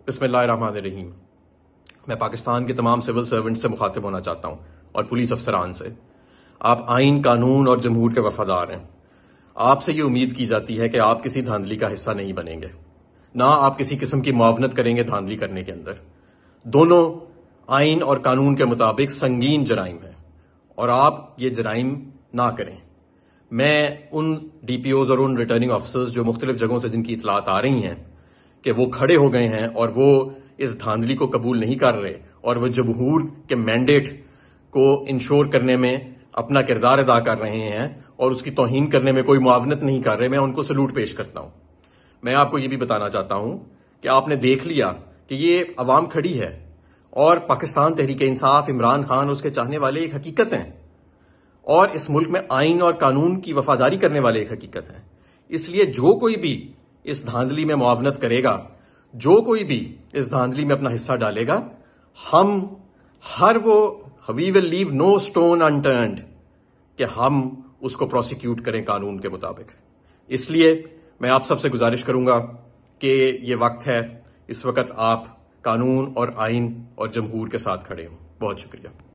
बिस्मिल्लाहिर्रहमानिर्रहीम। मैं पाकिस्तान के तमाम सिविल सर्वेंट से मुखातिब होना चाहता हूं और पुलिस अफसरान से। आप आइन, कानून और जमहूर के वफादार हैं। आपसे ये उम्मीद की जाती है कि आप किसी धांधली का हिस्सा नहीं बनेंगे, ना आप किसी किस्म की मुआवनत करेंगे धांधली करने के अंदर। दोनों आइन और कानून के मुताबिक संगीन जराइम है और आप ये जराइम ना करें। मैं उन डीपीओज और उन रिटर्निंग ऑफिसर्स जो मुख्तलिफ जगहों से जिनकी इतलात आ रही हैं कि वो खड़े हो गए हैं और वो इस धांधली को कबूल नहीं कर रहे और वो जमहूर के मैंडेट को इंश्योर करने में अपना किरदार अदा कर रहे हैं और उसकी तौहीन करने में कोई मुआवनत नहीं कर रहे, मैं उनको सलूट पेश करता हूं। मैं आपको ये भी बताना चाहता हूं कि आपने देख लिया कि ये अवाम खड़ी है और पाकिस्तान तहरीक इंसाफ, इमरान खान और उसके चाहने वाले एक हकीकत हैं और इस मुल्क में आइन और कानून की वफादारी करने वाले एक हकीकत है। इसलिए जो कोई भी इस धांधली में मुआवनत करेगा, जो कोई भी इस धांधली में अपना हिस्सा डालेगा, we will leave no stone unturned कि हम उसको प्रोसिक्यूट करें कानून के मुताबिक। इसलिए मैं आप सबसे गुजारिश करूंगा कि ये वक्त है, इस वक्त आप कानून और आइन और जमहूर के साथ खड़े हों। बहुत शुक्रिया।